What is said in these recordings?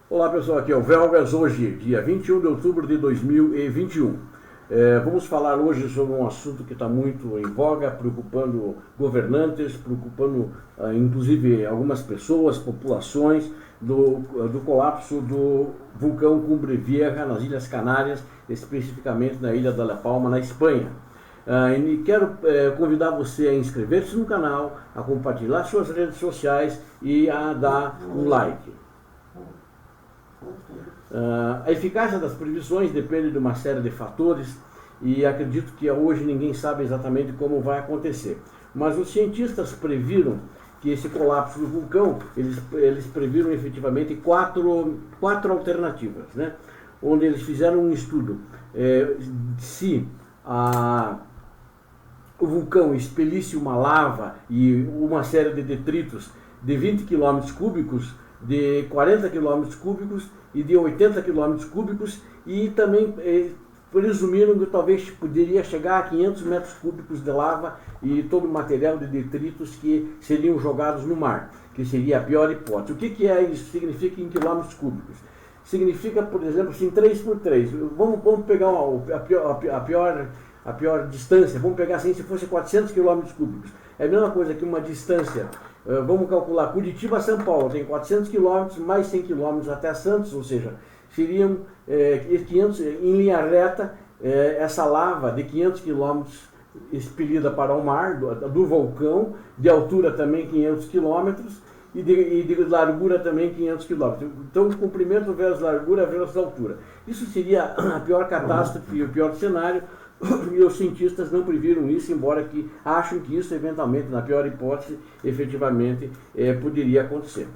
Olá pessoal, aqui é o Velgas, hoje, dia 21 de outubro de 2021. Vamos falar hoje sobre um assunto que está muito em voga, preocupando governantes, preocupando inclusive algumas pessoas, populações, do colapso do vulcão Cumbre Vieja nas Ilhas Canárias, especificamente na Ilha de La Palma, na Espanha. E quero convidar você a inscrever-se no canal, a compartilhar suas redes sociais e a dar um like. A eficácia das previsões depende de uma série de fatores e acredito que hoje ninguém sabe exatamente como vai acontecer. Mas os cientistas previram que esse colapso do vulcão, eles previram efetivamente quatro alternativas, né? Onde eles fizeram um estudo se o vulcão expelisse uma lava e uma série de detritos de 20 km cúbicos, de 40 km cúbicos e de 80 km cúbicos, e também presumiram que talvez poderia chegar a 500 metros cúbicos de lava e todo o material de detritos que seriam jogados no mar, que seria a pior hipótese. O que isso significa em quilômetros cúbicos? Significa, por exemplo, assim, 3 por 3. Vamos pegar a pior distância, vamos pegar assim, se fosse 400 km cúbicos. É a mesma coisa que uma distância, vamos calcular, Curitiba a São Paulo, tem 400 km, mais 100 km até Santos, ou seja, seriam 500, em linha reta, essa lava de 500 km expelida para o mar, do vulcão, de altura também 500 km, e de largura também 500 km. Então, comprimento versus largura versus altura. Isso seria a pior catástrofe, o pior cenário, e os cientistas não previram isso, embora que acham que isso, eventualmente, na pior hipótese, efetivamente poderia acontecer.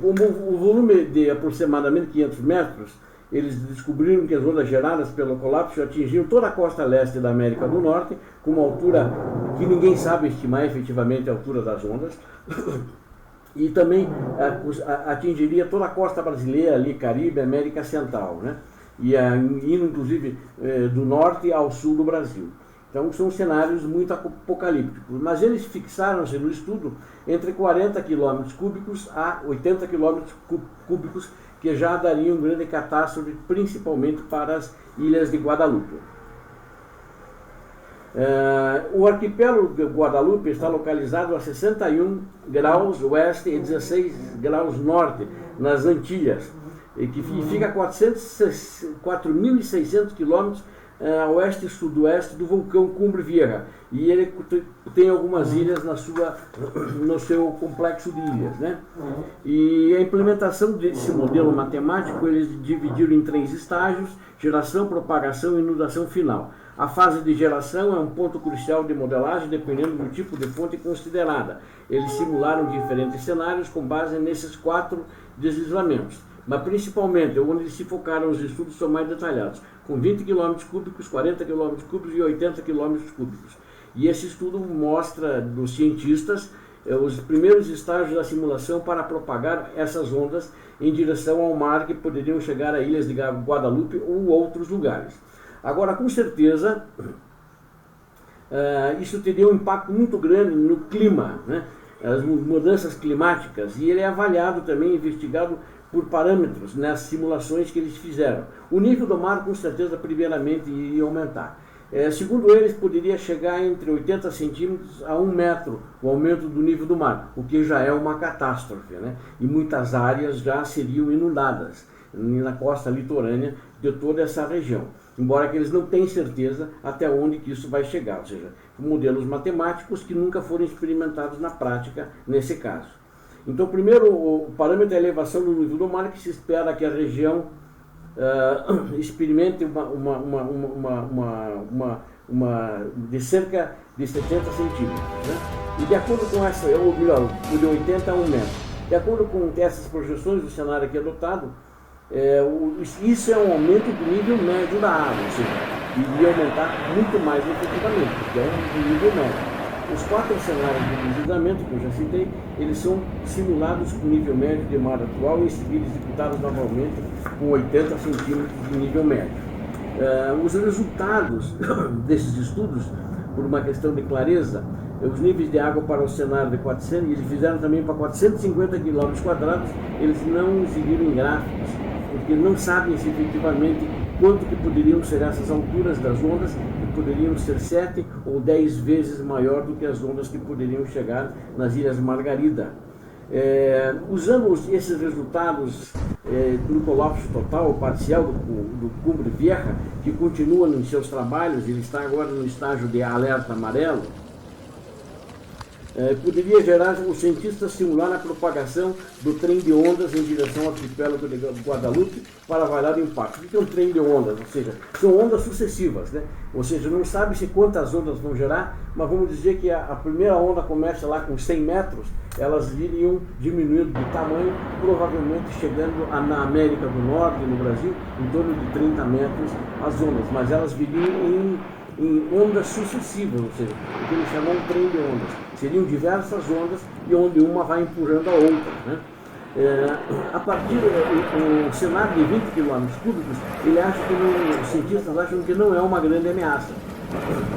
Como o volume de aproximadamente 500 metros, eles descobriram que as ondas geradas pelo colapso atingiam toda a costa leste da América do Norte, com uma altura que ninguém sabe estimar efetivamente a altura das ondas, e também atingiria toda a costa brasileira, ali, Caribe, América Central, né? E indo inclusive do norte ao sul do Brasil. Então são cenários muito apocalípticos, mas eles fixaram-se no estudo entre 40 km cúbicos a 80 km cúbicos, que já dariam grande catástrofe, principalmente para as ilhas de Guadalupe. O arquipélago de Guadalupe está localizado a 61 graus oeste e 16 graus norte, nas Antilhas, que fica a 4.600 km a oeste e sudoeste do vulcão Cumbre Vieja, e ele tem algumas ilhas no seu complexo de ilhas, né? E a implementação desse modelo matemático eles dividiram em 3 estágios: geração, propagação e inundação final. A fase de geração é um ponto crucial de modelagem, dependendo do tipo de fonte considerada. Eles simularam diferentes cenários com base nesses 4 deslizamentos, mas principalmente onde se focaram os estudos são mais detalhados, com 20 km cúbicos, 40 km cúbicos e 80 km cúbicos. E esse estudo mostra dos cientistas os primeiros estágios da simulação para propagar essas ondas em direção ao mar, que poderiam chegar a ilhas de Guadalupe ou outros lugares. Agora, com certeza, isso teria um impacto muito grande no clima, né? As mudanças climáticas, e ele é avaliado também, investigado por parâmetros nas simulações que eles fizeram. O nível do mar, com certeza, primeiramente iria aumentar. Segundo eles, poderia chegar entre 80 centímetros a 1 metro o aumento do nível do mar, o que já é uma catástrofe, né? E muitas áreas já seriam inundadas na costa litorânea de toda essa região, embora que eles não tenham certeza até onde que isso vai chegar, ou seja, modelos matemáticos que nunca foram experimentados na prática nesse caso. Então, primeiro, o parâmetro é a elevação do nível do mar, que se espera que a região experimente de cerca de 70 centímetros, né? E de acordo com essa, ou melhor, de 80 a 1 metro. De acordo com essas projeções do cenário aqui adotado, isso é um aumento do nível médio da água, ou seja, iria aumentar muito mais efetivamente, porque é um nível médio. Os 4 cenários de deslizamento que eu já citei, eles são simulados com nível médio de mar atual e em seguida executados novamente com 80 centímetros de nível médio. Os resultados desses estudos, por uma questão de clareza, os níveis de água para o cenário de 400, e eles fizeram também para 450 km quadrados, eles não exibiram em gráficos, porque não sabem se efetivamente quanto que poderiam ser essas alturas das ondas, que poderiam ser 7 ou 10 vezes maior do que as ondas que poderiam chegar nas Ilhas Margarida. Usando esses resultados do colapso total ou parcial do Cumbre Vieja, que continua nos seus trabalhos, ele está agora no estágio de alerta amarelo, poderia gerar os cientistas simular a propagação do trem de ondas em direção ao arquipélago de Guadalupe para avaliar o impacto. O que é um trem de ondas? Ou seja, são ondas sucessivas, né? Ou seja, não sabe-se quantas ondas vão gerar, mas vamos dizer que a primeira onda começa lá com 100 metros, elas iriam diminuindo de tamanho, provavelmente chegando na América do Norte, no Brasil, em torno de 30 metros as ondas, mas elas viriam em ondas sucessivas, ou seja, o que eles chamam de trem de ondas. Seriam diversas ondas e onde uma vai empurrando a outra, né? A partir do cenário de 20 km cúbicos, os cientistas acham que não é uma grande ameaça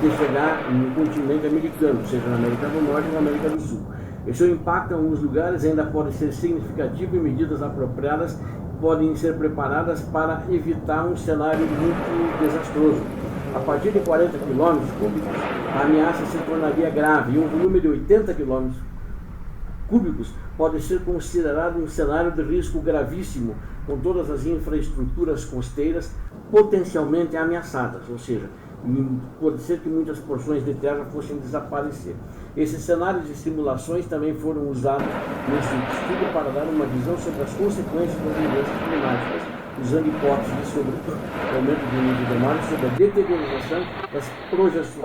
de chegar no continente americano, seja na América do Norte ou na América do Sul. E seu impacto em alguns lugares ainda pode ser significativo e medidas apropriadas podem ser preparadas para evitar um cenário muito desastroso. A partir de 40 km cúbicos, a ameaça se tornaria grave e um volume de 80 km cúbicos pode ser considerado um cenário de risco gravíssimo, com todas as infraestruturas costeiras potencialmente ameaçadas, ou seja, pode ser que muitas porções de terra fossem desaparecer. Esses cenários de simulações também foram usados nesse estudo para dar uma visão sobre as consequências das mudanças climáticas, usando hipóteses sobre o aumento do nível do mar e sobre a deteriorização das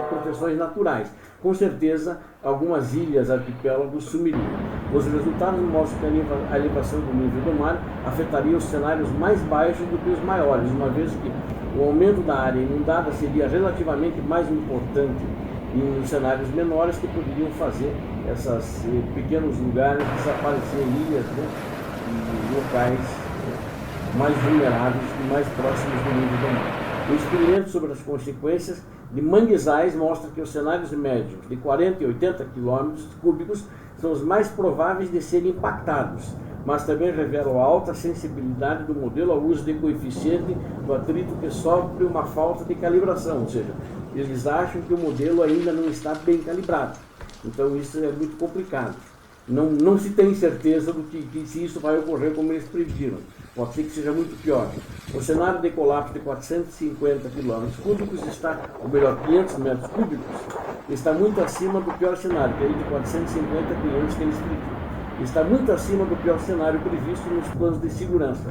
proteções naturais. Com certeza, algumas ilhas, arquipélagos sumiriam. Os resultados mostram que a elevação do nível do mar afetaria os cenários mais baixos do que os maiores, uma vez que o aumento da área inundada seria relativamente mais importante em cenários menores que poderiam fazer esses pequenos lugares desaparecer, ilhas, né, e locais mais vulneráveis e mais próximos do nível do mar. O experimento sobre as consequências de manguezais mostra que os cenários médios de 40 e 80 km cúbicos são os mais prováveis de serem impactados, mas também revelam a alta sensibilidade do modelo ao uso de coeficiente do atrito que sofre uma falta de calibração, ou seja, eles acham que o modelo ainda não está bem calibrado. Então isso é muito complicado. Não se tem certeza do que se isso vai ocorrer como eles previram. Pode ser que seja muito pior. O cenário de colapso de 450 km cúbicos está, ou melhor, 500 metros cúbicos, está muito acima do pior cenário, que é de 450 km que eles previram. Está muito acima do pior cenário previsto nos planos de segurança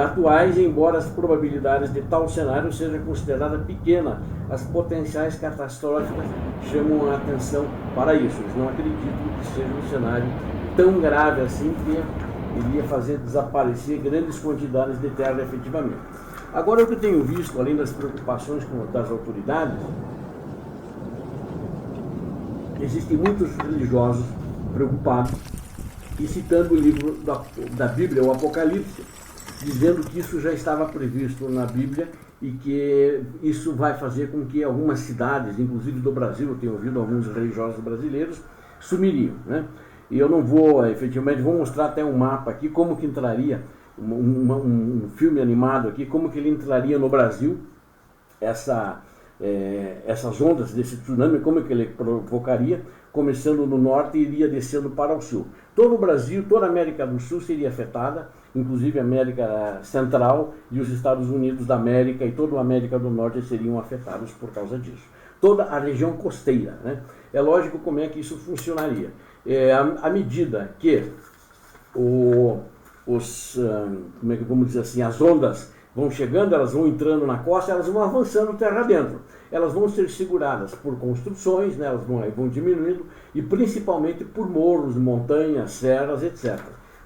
atuais, embora as probabilidades de tal cenário sejam consideradas pequenas, as potenciais catastróficas chamam a atenção para isso. Eles não acreditam que seja um cenário tão grave assim que iria fazer desaparecer grandes quantidades de terra efetivamente. Agora, o que eu tenho visto, além das preocupações das autoridades, existem muitos religiosos preocupados e citando o livro da Bíblia, o Apocalipse, dizendo que isso já estava previsto na Bíblia e que isso vai fazer com que algumas cidades, inclusive do Brasil, eu tenho ouvido alguns religiosos brasileiros, sumiriam, né? E eu não vou, efetivamente, vou mostrar até um mapa aqui, como que entraria, um filme animado aqui, como que ele entraria no Brasil, essas ondas desse tsunami, como que ele provocaria, começando no norte e iria descendo para o sul. Todo o Brasil, toda a América do Sul seria afetada, inclusive a América Central e os Estados Unidos da América e toda a América do Norte seriam afetados por causa disso. Toda a região costeira, né? É lógico como é que isso funcionaria. À medida que como é que vamos dizer assim, as ondas vão chegando, elas vão entrando na costa, elas vão avançando terra dentro. Elas vão ser seguradas por construções, né, elas vão diminuindo, e principalmente por morros, montanhas, serras, etc.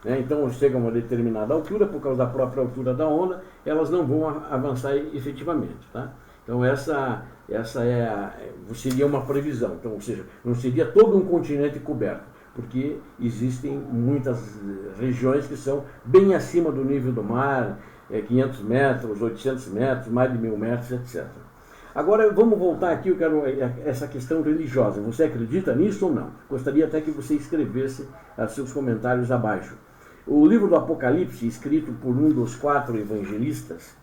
Então, chega a uma determinada altura, por causa da própria altura da onda, elas não vão avançar efetivamente. Tá? Então, essa seria uma previsão. Então, ou seja, não seria todo um continente coberto, porque existem muitas regiões que são bem acima do nível do mar, 500 metros, 800 metros, mais de 1000 metros, etc. Agora vamos voltar aqui, eu quero essa questão religiosa. Você acredita nisso ou não? Gostaria até que você escrevesse os seus comentários abaixo. O livro do Apocalipse, escrito por um dos 4 evangelistas,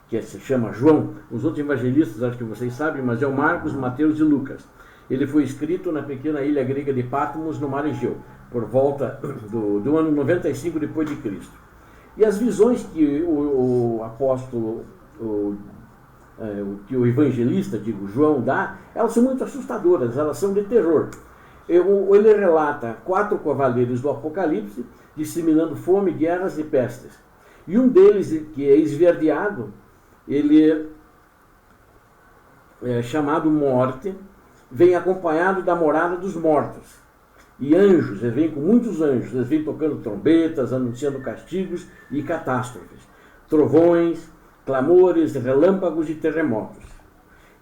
que se chama João, os outros evangelistas acho que vocês sabem, mas é o Marcos, Mateus e Lucas. Ele foi escrito na pequena ilha grega de Patmos, no Mar Egeu, por volta do ano 95 depois de Cristo. E as visões que o apóstolo, que o evangelista, digo, João dá, elas são muito assustadoras, elas são de terror. Ele relata 4 cavaleiros do Apocalipse disseminando fome, guerras e pestes. E um deles, que é esverdeado, ele é chamado Morte, vem acompanhado da morada dos mortos. E anjos, eles vêm com muitos anjos, eles vêm tocando trombetas, anunciando castigos e catástrofes, trovões, clamores, relâmpagos e terremotos.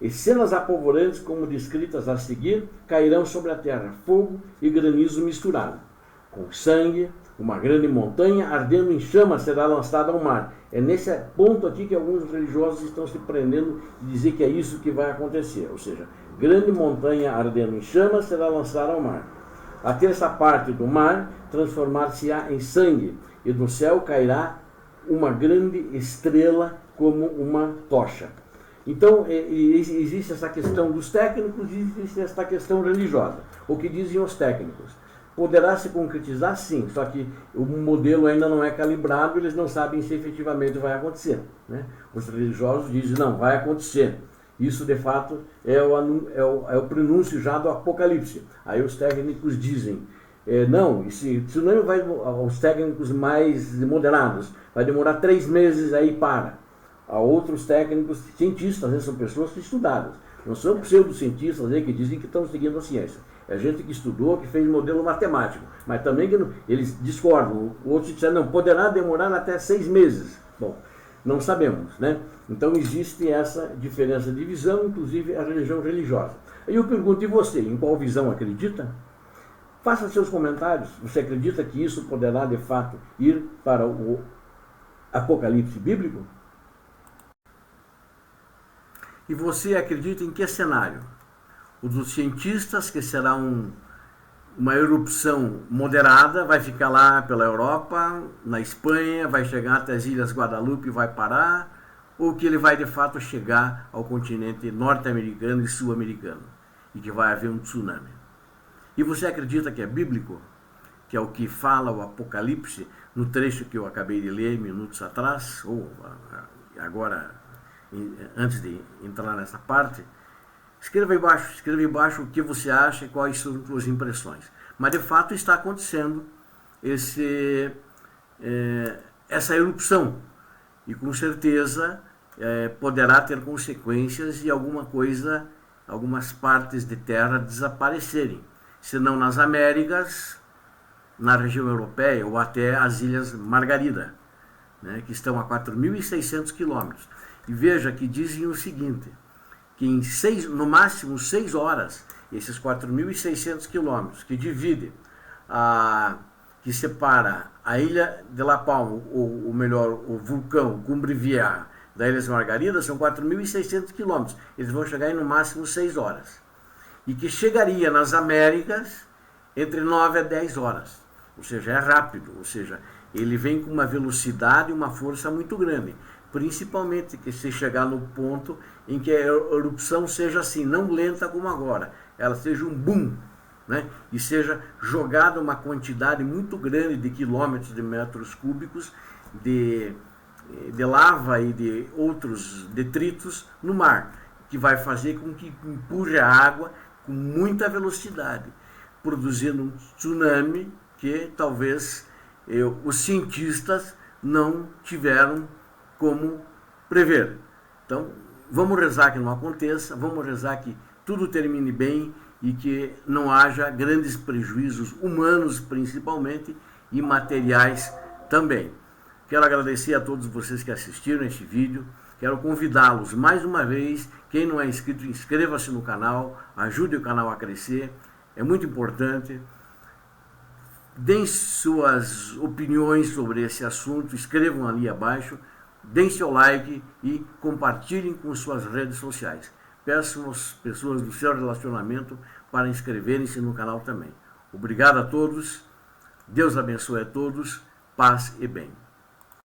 E cenas apavorantes, como descritas a seguir, cairão sobre a terra, fogo e granizo misturado. Com sangue, uma grande montanha ardendo em chamas será lançada ao mar. É nesse ponto aqui que alguns religiosos estão se prendendo de dizer que é isso que vai acontecer. Ou seja, grande montanha ardendo em chamas será lançada ao mar. A terça parte do mar transformar-se-á em sangue, e do céu cairá uma grande estrela como uma tocha. Então, existe essa questão dos técnicos e existe essa questão religiosa. O que dizem os técnicos? Poderá se concretizar, sim, só que o modelo ainda não é calibrado, eles não sabem se efetivamente vai acontecer, né? Os religiosos dizem, não, vai acontecer. Isso, de fato, é o prenúncio já do Apocalipse. Aí os técnicos dizem, não, isso não vai, os técnicos mais moderados, vai demorar 3 meses aí para. Há outros técnicos, cientistas, né, são pessoas que estudaram. Não são pseudocientistas aí que dizem que estão seguindo a ciência. É gente que estudou, que fez modelo matemático. Mas também que eles discordam. Outros disseram, não, poderá demorar até 6 meses. Bom, não sabemos, né? Então existe essa diferença de visão, inclusive a religião religiosa. Aí eu pergunto, e você, em qual visão acredita? Faça seus comentários. Você acredita que isso poderá, de fato, ir para o Apocalipse bíblico? E você acredita em que cenário? O dos cientistas, que será uma erupção moderada, vai ficar lá pela Europa, na Espanha, vai chegar até as Ilhas Guadalupe e vai parar, ou que ele vai de fato chegar ao continente norte-americano e sul-americano, e que vai haver um tsunami? E você acredita que é bíblico? Que é o que fala o Apocalipse, no trecho que eu acabei de ler minutos atrás, ou agora, antes de entrar nessa parte? Escreva embaixo o que você acha e quais são as suas impressões. Mas de fato está acontecendo essa erupção. E com certeza poderá ter consequências e algumas partes de terra desaparecerem. Se não nas Américas, na região europeia ou até as Ilhas Margarida, né, que estão a 4.600 quilômetros. E veja que dizem o seguinte, que no máximo 6 horas, esses 4.600 quilômetros que divide, que separa a ilha de La Palma, ou melhor, o vulcão Cumbre Vieja da Ilha Margarida, são 4.600 quilômetros. Eles vão chegar em no máximo 6 horas. E que chegaria nas Américas entre 9 a 10 horas. Ou seja, é rápido. Ou seja, ele vem com uma velocidade e uma força muito grande. Principalmente que se chegar no ponto em que a erupção seja assim, não lenta como agora, ela seja um boom, né? E seja jogada uma quantidade muito grande de quilômetros de metros cúbicos de lava e de outros detritos no mar, que vai fazer com que empurre a água com muita velocidade, produzindo um tsunami que talvez os cientistas não tiveram como prever. Então, vamos rezar que não aconteça, vamos rezar que tudo termine bem e que não haja grandes prejuízos humanos, principalmente, e materiais também. Quero agradecer a todos vocês que assistiram este vídeo. Quero convidá-los mais uma vez, quem não é inscrito, inscreva-se no canal, ajude o canal a crescer, é muito importante. Deem suas opiniões sobre esse assunto, escrevam ali abaixo, deem seu like e compartilhem com suas redes sociais. peço às pessoas do seu relacionamento para inscreverem-se no canal também. Obrigado a todos, Deus abençoe a todos, paz e bem.